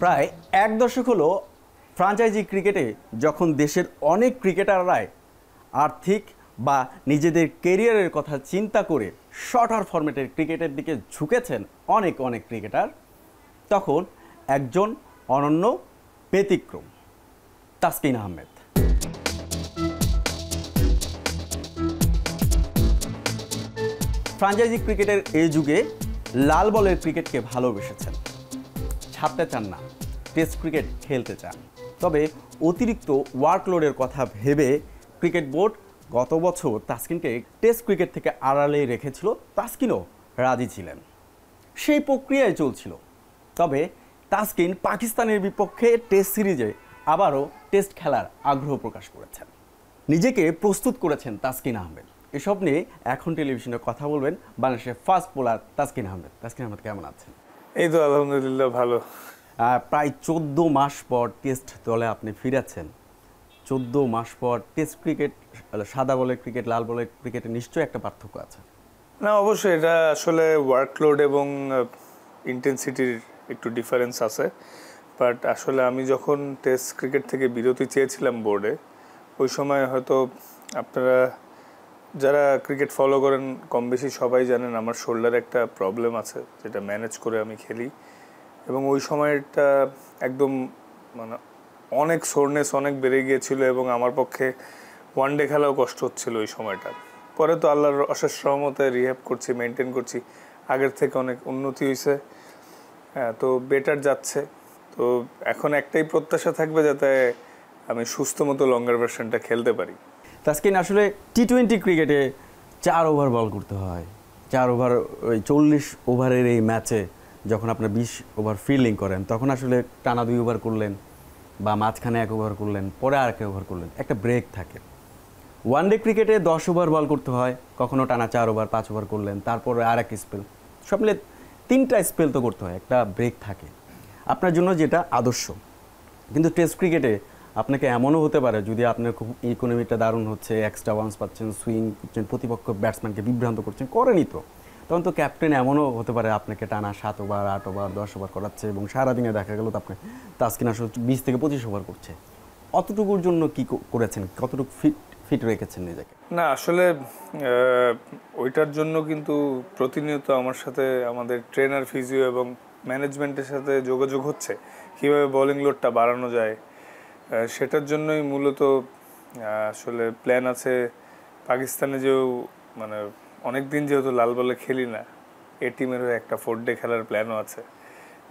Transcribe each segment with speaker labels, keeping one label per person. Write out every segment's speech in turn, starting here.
Speaker 1: প্রায় এক দশক হলো ফ্র্যাঞ্চাইজি ক্রিকেটে যখন দেশের অনেক ক্রিকেটাররাই আর্থিক বা নিজেদের কেরিয়ারের কথা চিন্তা করে শর্টার ফরম্যাটের ক্রিকেটের দিকে ঝুঁকেছেন অনেক অনেক ক্রিকেটার, তখন একজন অনন্য ব্যতিক্রম তাসকিন আহমেদ। ফ্র্যাঞ্চাইজি ক্রিকেটের এই যুগে লাল বলের ক্রিকেটকে ভালোবেসেছেন, ছাড়তে চান না, টেস্ট ক্রিকেট খেলতে চান। তবে অতিরিক্ত ওয়ার্কলোডের কথা ভেবে ক্রিকেট বোর্ড গত বছর তাসকিনকে টেস্ট ক্রিকেট থেকে আড়ালে রেখেছিল। তাসকিনও রাজি ছিলেন, সেই প্রক্রিয়ায় চলছিল। তবে তাসকিন পাকিস্তানের বিপক্ষে টেস্ট সিরিজে আবারও টেস্ট খেলার আগ্রহ প্রকাশ করেছেন, নিজেকে প্রস্তুত করেছেন তাসকিন আহমেদ। এসব নিয়ে এখন টেলিভিশনে কথা বলবেন বাংলাদেশের ফাস্ট বোলার তাসকিন আহমেদ। তাসকিন আহমেদ কেমন আছেন?
Speaker 2: এই তো আলহামদুলিল্লাহ ভালো।
Speaker 1: প্রায় 14 মাস পর টেস্ট দলে আপনি ফিরেছেন। 14 মাস পর টেস্ট ক্রিকেট, সাদা বলের ক্রিকেট, লাল বলের ক্রিকেটে নিশ্চয়ই একটা পার্থক্য আছে।
Speaker 2: না, অবশ্যই এটা আসলে ওয়ার্কলোড এবং ইন্টেন্সিটির একটু ডিফারেন্স আছে। বাট আসলে আমি যখন টেস্ট ক্রিকেট থেকে বিরতি চেয়েছিলাম বোর্ডে, ওই সময় হয়তো আপনারা যারা ক্রিকেট ফলো করেন কম বেশি সবাই জানেন আমার শোল্ডারে একটা প্রবলেম আছে, যেটা ম্যানেজ করে আমি খেলি। এবং ওই সময়টা একদম মানে অনেক সোরনেস অনেক বেড়ে গিয়েছিল এবং আমার পক্ষে ওয়ানডে খেলাও কষ্ট হচ্ছিল ওই সময়টা। পরে তো আল্লাহর অশেষ রহমতে রিহ্যাব করছি, মেনটেন করছি, আগের থেকে অনেক উন্নতি হয়েছে। হ্যাঁ, তো বেটার যাচ্ছে। তো এখন একটাই প্রত্যাশা থাকবে যাতে আমি সুস্থ মতো লঙ্গার ভার্সনটা খেলতে পারি।
Speaker 1: তাসকিন, আসলে টি-20 ক্রিকেটে 4 ওভার বল করতে হয়। 4 ওভার, ওই 40 ওভারের এই ম্যাচে যখন আপনার 20 ওভার ফিল্ডিং করেন, তখন আসলে টানা 2 ওভার করলেন বা মাঝখানে 1 ওভার করলেন, পরে আর 1 ওভার করলেন, একটা ব্রেক থাকে। ওয়ানডে ক্রিকেটে 10 ওভার বল করতে হয়, কখনো টানা 4 ওভার 5 ওভার করলেন, তারপরে আর এক স্পেল, সব মিলে 3টা স্পেল তো করতে হয়, একটা ব্রেক থাকে আপনার জন্য, যেটা আদর্শ। কিন্তু টেস্ট ক্রিকেটে আপনাকে এমনও হতে পারে, যদি আপনার খুব ইকোনমিটা দারুণ হচ্ছে, এক্সট্রা ওয়ান্স পাচ্ছেন, সুইং করছেন, প্রতিপক্ষ ব্যাটসম্যানকে বিভ্রান্ত করছেন, করেনি তো, তখন তো ক্যাপ্টেন এমনও হতে পারে আপনাকে টানা 7 ওভার 8 ওভার 10 ওভার করাচ্ছে এবং সারাদিনে দেখা গেল তো আপনি তাসকিন আসলে 20 থেকে 25 ওভার করছে। অতটুকুর জন্য কি করেছেন, কতটুকু ফিট রেখেছেন নিজেকে?
Speaker 2: না, আসলে ওইটার জন্য কিন্তু প্রতিনিয়ত আমার সাথে আমাদের ট্রেনার, ফিজিও এবং ম্যানেজমেন্টের সাথে যোগাযোগ হচ্ছে কীভাবে বোলিং লোডটা বাড়ানো যায়। সেটার জন্যই মূলত আসলে প্ল্যান আছে। পাকিস্তানে যেও মানে অনেক দিন যেহেতু লাল বলে খেলি না, এ টিমের হয়ে একটা 4 ডে খেলার প্ল্যানও আছে।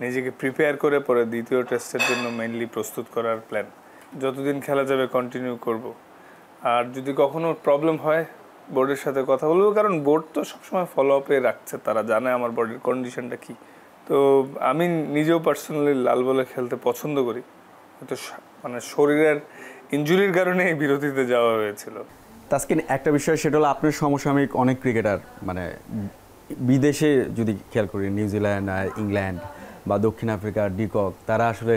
Speaker 2: নিজেকে প্রিপেয়ার করে পরে দ্বিতীয় টেস্টের জন্য মেইনলি প্রস্তুত করার প্ল্যান। যতদিন খেলা যাবে কন্টিনিউ করব। আর যদি কখনো প্রবলেম হয় বোর্ডের সাথে কথা বলবো, কারণ বোর্ড তো সবসময় ফলো আপে রাখছে, তারা জানে আমার বডির কন্ডিশনটা কী। তো আমি নিজেও পার্সোনালি লাল বলে খেলতে পছন্দ করি, হয়তো মানে শরীরের ইনজুরির কারণে এই বিরতিতে যাওয়া হয়েছিল।
Speaker 1: তাসকিন, একটা বিষয় সেটা হলো আপনার সমসাময়িক অনেক ক্রিকেটার মানে বিদেশে যদি খেয়াল করি, নিউজিল্যান্ড, ইংল্যান্ড বা দক্ষিণ আফ্রিকা, ডিকক, তারা আসলে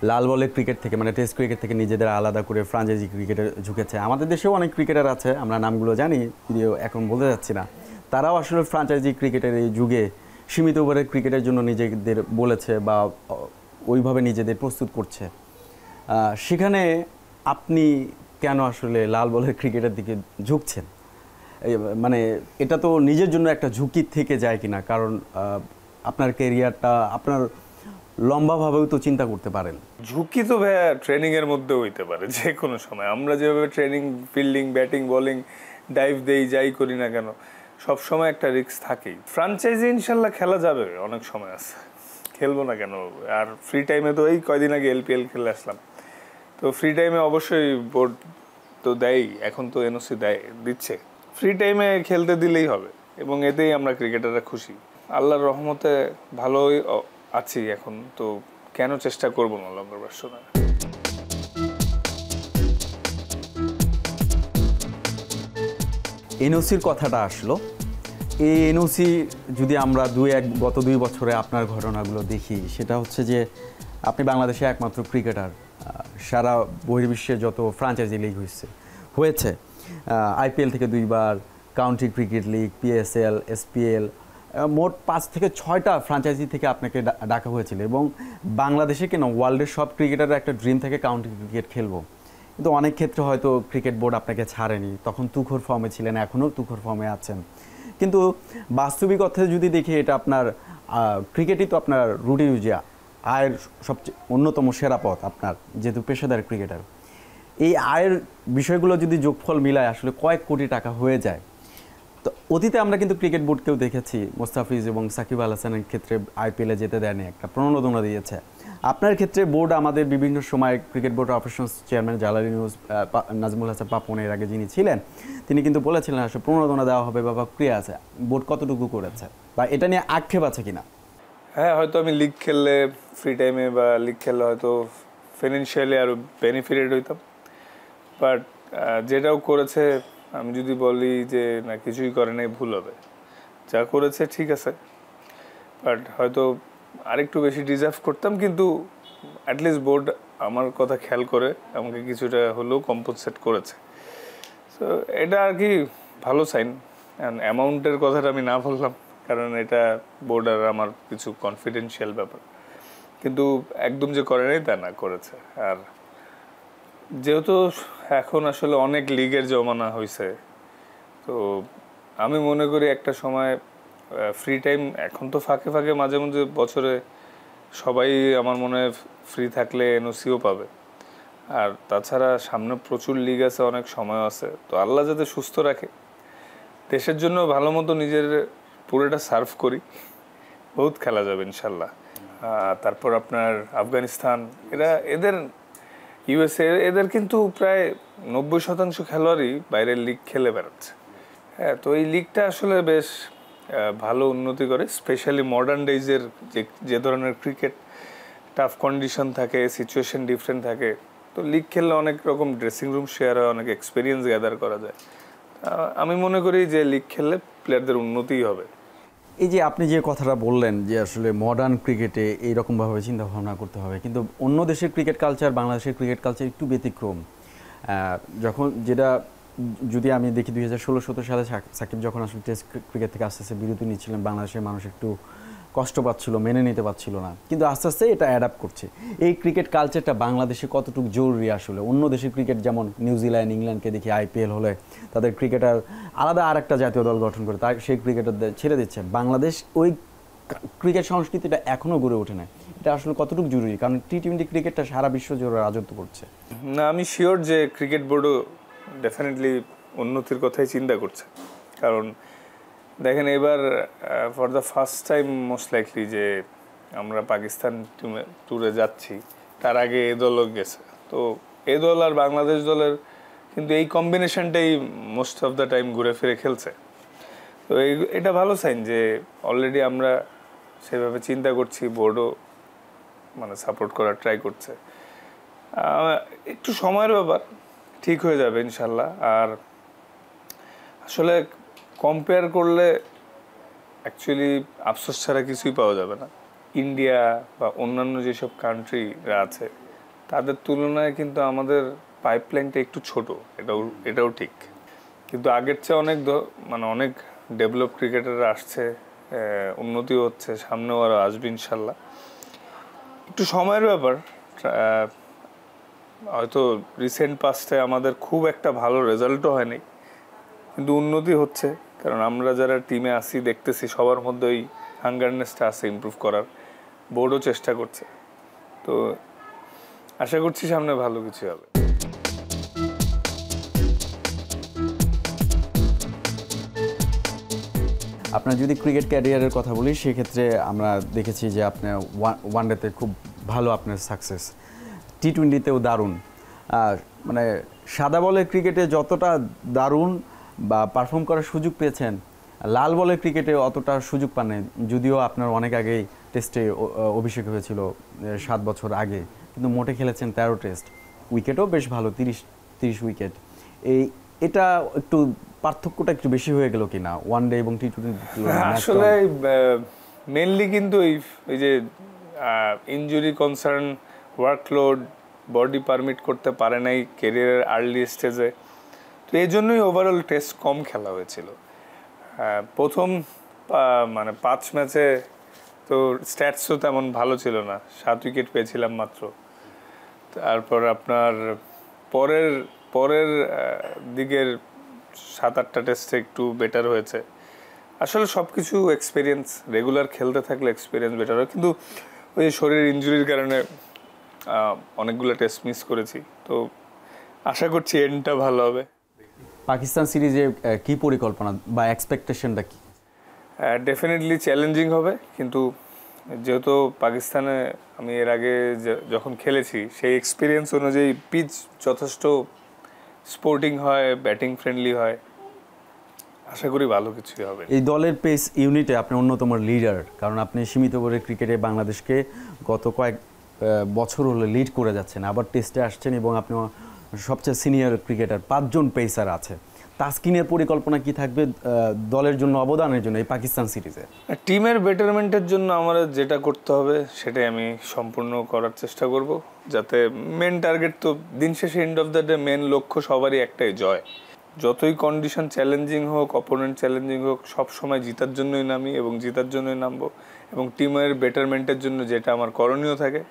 Speaker 1: লাল বলের ক্রিকেট থেকে মানে টেস্ট ক্রিকেট থেকে নিজেদের আলাদা করে ফ্র্যাঞ্চাইজি ক্রিকেটে ঝুঁকেছে। আমাদের দেশেও অনেক ক্রিকেটার আছে, আমরা নামগুলো জানি, যদিও এখন বলতে যাচ্ছি না। তারাও আসলে ফ্র্যাঞ্চাইজি ক্রিকেটের এই যুগে সীমিত ওভারের ক্রিকেটের জন্য নিজেদের বলেছে বা ওইভাবে নিজেদের প্রস্তুত করছে। সেখানে আপনি কেন আসলে লাল বলের ক্রিকেটের দিকে ঝুঁকছেন? মানে এটা তো নিজের জন্য একটা ঝুঁকি থেকে যায় কিনা, কারণ আপনার ক্যারিয়ারটা আপনার লম্বাভাবেও তো চিন্তা করতে পারেন।
Speaker 2: ঝুঁকি তো ভাইয়া ট্রেনিংয়ের মধ্যে হইতে পারে যে কোনো সময়। আমরা যেভাবে training, fielding, batting, bowling, dive দেই, যাই করি না কেন, সব সময় একটা রিস্ক থাকেই। ফ্র্যাঞ্চাইজি ইনশাল্লাহ খেলা যাবে, অনেক সময় আছে, খেলবো না কেন। আর ফ্রি টাইমে তো এই কয়দিন আগে LPL খেলে আসলাম, তো ফ্রি টাইমে অবশ্যই বোর্ড তো দেয়, এখন তো NOC দিচ্ছে, ফ্রি টাইমে খেলতে দিলেই হবে এবং এতেই আমরা ক্রিকেটাররা খুশি। আল্লাহর রহমতে ভালোই আছি এখন, তো কেন চেষ্টা করবো না লঙ্গার ভার্সনে।
Speaker 1: NOCর কথাটা আসলো, এই NOC যদি আমরা গত 2 বছরে আপনার ঘটনাগুলো দেখি, সেটা হচ্ছে যে আপনি বাংলাদেশে একমাত্র ক্রিকেটার, সারা বহির্বিশ্বে যত ফ্র্যাঞ্চাইজি লিগ হয়েছে IPL থেকে 2 বার, county cricket league, PSL, SPL, মোট 5 থেকে 6টা ফ্র্যাঞ্চাইজি থেকে আপনাকে ডাকা হয়েছিল এবং বাংলাদেশে কেন ওয়ার্ল্ডের সব ক্রিকেটারের একটা ড্রিম থাকে কাউন্টি ক্রিকেট খেলবো, কিন্তু অনেক ক্ষেত্রে হয়তো ক্রিকেট বোর্ড আপনাকে ছাড়েনি, তখন তুখোর ফর্মে ছিলেন, এখনও তুখোর ফর্মে আছেন। কিন্তু বাস্তবিক অর্থে যদি দেখি এটা আপনার ক্রিকেটই তো আপনার রুটি রুজি আয়ের সবচেয়ে অন্যতম সেরা পথ আপনার, যেহেতু পেশাদার ক্রিকেটার। এই আয়ের বিষয়গুলো যদি যোগফল মিলায় আসলে কয়েক কোটি টাকা হয়ে যায়। তো অতীতে আমরা কিন্তু ক্রিকেট বোর্ডকেও দেখেছি মোস্তাফিজ এবং সাকিব আল হাসানের ক্ষেত্রে আইপিএলে যেতে দেয়নি, একটা প্রণোদনা দিয়েছে। আপনার ক্ষেত্রে বোর্ড আমাদের বিভিন্ন সময় ক্রিকেট বোর্ড অপারেশনস চেয়ারম্যান জালালি নাজমুল হাসান পাপন এর আগে যিনি ছিলেন, তিনি কিন্তু বলেছিলেন আসলে প্রণোদনা দেওয়া হবে বা প্রক্রিয়া আছে, বোর্ড কতটুকু করেছে বা এটা নিয়ে আক্ষেপ আছে কিনা?
Speaker 2: হ্যাঁ, হয়তো আমি লিগ খেললে ফ্রি টাইমে বা লিগ খেললে হয়তো ফিনান্সিয়ালি আরও বেনিফিটেড হইতাম, বাট যেটাও করেছে আমি যদি বলি যে না কিছুই করে নাই ভুল হবে। যা করেছে ঠিক আছে, বাট হয়তো আরেকটু বেশি ডিজার্ভ করতাম, কিন্তু অ্যাটলিস্ট বোর্ড আমার কথা খেয়াল করে আমাকে কিছুটা হলেও কম্পনসেট করেছে। তো এটা আর কি ভালো সাইন। অ্যামাউন্টের কথাটা আমি না বললাম কারণ এটা বোর্ড আর আমার কিছু কনফিডেন্সিয়াল ব্যাপার, কিন্তু একদম যে করে নাই তা না, করেছে। আর যেহেতু এখন আসলে অনেক লিগের জমানা হয়েছে, তো আমি মনে করি একটা সময় ফ্রি টাইম এখন তো ফাঁকে ফাঁকে মাঝে মাঝে বছরে সবাই আমার মনে হয় ফ্রি থাকলে এনওসিও পাবে। আর তাছাড়া সামনে প্রচুর লিগ আছে, অনেক সময় আছে, তো আল্লাহ যাতে সুস্থ রাখে, দেশের জন্য ভালো মতো নিজের পুরোটা সার্ভ করি, বহুত খেলা যাবে ইনশাল্লাহ। তারপর আপনার আফগানিস্তান, এদের ইউএসএ, এদের কিন্তু প্রায় 90% খেলোয়াড়ই বাইরের লিগ খেলে বেড়াচ্ছে। হ্যাঁ, তো এই লিগটা আসলে বেশ ভালো উন্নতি করে, স্পেশালি মডার্ন ডেজের যে ধরনের ক্রিকেট, টাফ কন্ডিশন থাকে, সিচুয়েশন ডিফারেন্ট থাকে, তো লিগ খেললে অনেক রকম ড্রেসিং রুম শেয়ার হয়, অনেক এক্সপিরিয়েন্স গ্যাদার করা যায়। আমি মনে করি যে লিগ খেললে প্লেয়ারদের উন্নতিই হবে।
Speaker 1: এই যে আপনি যে কথাটা বললেন যে আসলে মডার্ন ক্রিকেটে এইরকমভাবে চিন্তা ভাবনা করতে হবে, কিন্তু অন্য দেশের ক্রিকেট কালচার বাংলাদেশের ক্রিকেট কালচার একটু ব্যতিক্রম। যখন যেটা যদি আমি দেখি 2016-17 সালে সাকিব যখন আসলে টেস্ট ক্রিকেট থেকে আস্তে আস্তে বিরতি নিচ্ছিলেন, বাংলাদেশের মানুষ একটু কষ্ট পাচ্ছিল, মেনে নিতে পারছিল না, কিন্তু আস্তে আস্তে এটা অ্যাডাপ্ট করছে। এই ক্রিকেট কালচারটা বাংলাদেশে কতটুকু জরুরি আসলে? অন্য দেশের ক্রিকেট যেমন নিউজিল্যান্ড, ইংল্যান্ডকে দেখি আইপিএল হলে তাদের ক্রিকেটার আলাদা আর একটা জাতীয় দল গঠন করে তার সেই ক্রিকেটারদের ছেড়ে দিচ্ছে। বাংলাদেশ ওই ক্রিকেট সংস্কৃতিটা এখনও গড়ে ওঠে না। এটা আসলে কতটুকু জরুরি? কারণ টি-20 ক্রিকেটটা সারা বিশ্ব জুড়ে রাজত্ব করছে।
Speaker 2: না, আমি শিওর যে ক্রিকেট বোর্ডও ডেফিনেটলি উন্নতির কথাই চিন্তা করছে। কারণ দেখেন এবার for the first time most likely যে আমরা পাকিস্তান ট্যুরে যাচ্ছি, তার আগে এ দলও গেছে। তো এ দল আর বাংলাদেশ দলের কিন্তু এই কম্বিনেশনটাই মোস্ট অফ দ্য টাইম ঘুরে ফিরে খেলছে। তো এটা ভালো সাইন যে অলরেডি আমরা সেভাবে চিন্তা করছি, বোর্ডও মানে সাপোর্ট করার ট্রাই করছে। একটু সময়ের ব্যাপার, ঠিক হয়ে যাবে ইনশাল্লাহ। আর আসলে কম্পেয়ার করলে অ্যাকচুয়ালি আফসোস ছাড়া কিছুই পাওয়া যাবে না। ইন্ডিয়া বা অন্যান্য যেসব কান্ট্রিরা আছে তাদের তুলনায় কিন্তু আমাদের পাইপলাইনটা একটু ছোট, এটাও ঠিক। কিন্তু আগের চেয়ে মানে অনেক ডেভেলপ ক্রিকেটাররা আসছে, উন্নতিও হচ্ছে, সামনেও আরও আসবে ইনশাল্লাহ। একটু সময়ের ব্যাপার। হয়তো রিসেন্ট পাস্টে আমাদের খুব একটা ভালো রেজাল্টও হয়নি, কিন্তু উন্নতি হচ্ছে। কারণ আমরা যারা টিমে আসি দেখতেছি সবার মধ্যে ওই হাঙ্গারনেসটা আছে ইমপ্রুভ করার, বোর্ডও চেষ্টা করছে। তো আশা করছি সামনে ভালো কিছু হবে।
Speaker 1: আপনার যদি ক্রিকেট ক্যারিয়ারের কথা বলি সেক্ষেত্রে আমরা দেখেছি যে আপনার ওয়ানডেতে খুব ভালো আপনার সাকসেস, টি-20তেও দারুণ। মানে সাদা বলের ক্রিকেটে যতটা দারুণ বা পারফর্ম করার সুযোগ পেয়েছেন, লাল বলের ক্রিকেটে অতটা সুযোগ পান নাই, যদিও আপনার অনেক আগেই টেস্টে অভিষেক হয়েছিল 7 বছর আগে, কিন্তু মোটে খেলেছেন 13 টেস্ট, উইকেটও বেশ ভালো, 30 উইকেট। এটা একটু পার্থক্যটা একটু বেশি হয়ে গেল কিনা ওয়ানডে এবং টি-20?
Speaker 2: আসলে মেনলি কিন্তু এই যে injury concern, workload, body permit করতে পারে নাই ক্যারিয়ারের আর্লি স্টেজে, তো এই জন্যই ওভারঅল টেস্ট কম খেলা হয়েছিল। প্রথম মানে 5 ম্যাচে তো স্ট্যাটসও তেমন ভালো ছিল না, 7 উইকেট পেয়েছিলাম মাত্র। তারপর আপনার পরের পরের দিকের 7-8টা টেস্টে একটু বেটার হয়েছে। আসলে সব কিছু এক্সপিরিয়েন্স, রেগুলার খেলতে থাকলে এক্সপিরিয়েন্স বেটার হয়, কিন্তু ওই শরীর ইনজুরির কারণে অনেকগুলো টেস্ট মিস করেছি। তো আশা করছি এন্ডটা ভালো হবে।
Speaker 1: পাকিস্তান সিরিজে কি পরিকল্পনা বা এক্সপেকটেশনটা কি?
Speaker 2: ডেফিনেটলি চ্যালেঞ্জিং হবে, কিন্তু যেহেতু পাকিস্তানে আমি এর আগে যখন খেলেছি সেই এক্সপিরিয়েন্স অনুযায়ী পিচ যথেষ্ট স্পোর্টিং হয়, ব্যাটিং ফ্রেন্ডলি হয়, আশা করি ভালো কিছুই হবে।
Speaker 1: এই দলের পেস ইউনিটে আপনি অন্যতম লিডার, কারণ আপনি সীমিত ওভারের ক্রিকেটে বাংলাদেশকে গত কয়েক বছর হলে লিড করে যাচ্ছেন, আবার টেস্টে আসছেন এবং আপনি সবচেয়ে সিনিয়র ক্রিকেটার, 5 জন পেসার আছে। তাসকিনের পরিকল্পনা কি থাকবে দলের জন্য অবদানের জন্য এই পাকিস্তান সিরিজে?
Speaker 2: টিমের বেটারমেন্টের জন্য আমাদের যেটা করতে হবে সেটাই আমি সম্পূর্ণ করার চেষ্টা করব, যাতে মেন টার্গেট তো দিন শেষে end of the day main লক্ষ্য সবারই একটাই, জয়। যতই কন্ডিশন চ্যালেঞ্জিং হোক, অপোনেন্ট চ্যালেঞ্জিং হোক, সব সময় জিতার জন্যই নামি এবং জিতার জন্যই নামবো, এবং টিমের বেটারমেন্টের জন্য যেটা আমার করণীয় থাকে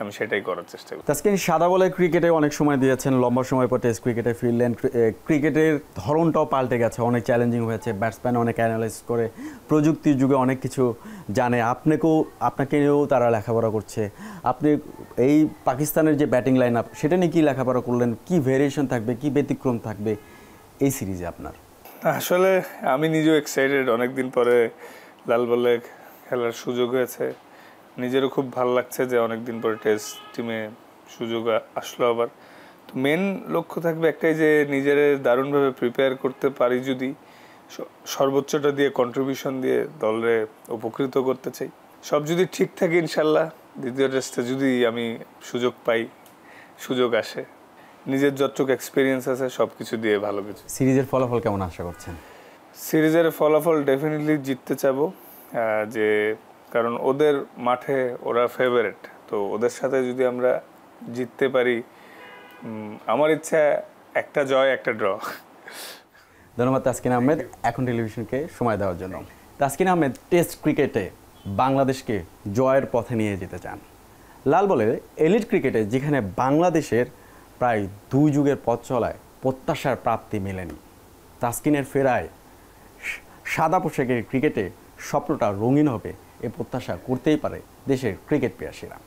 Speaker 2: আমি সেটাই করার চেষ্টা করি।
Speaker 1: তাসকিন সাদা বলে ক্রিকেটে অনেক সময় দিয়েছেন, লম্বা সময় পর টেস্ট ক্রিকেটে ফিরলেন, ক্রিকেটের ধরনটাও পাল্টে গেছে, অনেক চ্যালেঞ্জিং হয়েছে, ব্যাটসম্যান অনেক অ্যানালাইজ করে, প্রযুক্তির যুগে অনেক কিছু জানে, আপনাকেও তারা লেখাপড়া করছে। আপনি এই পাকিস্তানের যে ব্যাটিং লাইন আপ সেটা নিয়ে কী লেখাপড়া করলেন, কি ভেরিয়েশন থাকবে, কি ব্যতিক্রম থাকবে এই সিরিজে আপনার?
Speaker 2: আসলে আমি নিজেও এক্সাইটেড, অনেকদিন পরে লাল বলে খেলার সুযোগ হয়েছে, নিজেরও খুব ভালো লাগছে যে অনেকদিন পরে টেস্ট টিমে সুযোগ আসলো আবার। তো মেন লক্ষ্য থাকবে একটাই, যে নিজের দারুণভাবে প্রিপেয়ার করতে পারি, যদি সর্বোচ্চটা দিয়ে কন্ট্রিবিউশন দিয়ে দলরে উপকৃত করতে চাই। সব যদি ঠিক থাকে ইনশাল্লাহ দ্বিতীয় টেস্টে যদি আমি সুযোগ পাই, সুযোগ আসে, নিজের যতটুকু এক্সপিরিয়েন্স আছে সব কিছু দিয়ে ভালো কিছু।
Speaker 1: সিরিজের ফলাফল কেমন আশা করছেন?
Speaker 2: সিরিজের ফলাফল ডেফিনেটলি জিততে চাবো, যে কারণ ওদের মাঠে ওরা ফেভারিট, তো ওদের সাথে যদি আমরা জিততে পারি, আমার ইচ্ছা একটা জয় একটা ড্র।
Speaker 1: ধন্যবাদ তাসকিন আহমেদ এখন টেলিভিশনকে সময় দেওয়ার জন্য। তাসকিন আহমেদ টেস্ট ক্রিকেটে বাংলাদেশকে জয়ের পথে নিয়ে যেতে চান। লাল বলের এলিট ক্রিকেটে যেখানে বাংলাদেশের প্রায় 2 যুগের পথ চলায় প্রত্যাশার প্রাপ্তি মেলেনি, তাসকিনের ফেরায় সাদা পোশাকের ক্রিকেটে স্বপ্নটা রঙিন হবে এ প্রত্যাশা করতেই পারে দেশের ক্রিকেট প্রিয়াসীরা।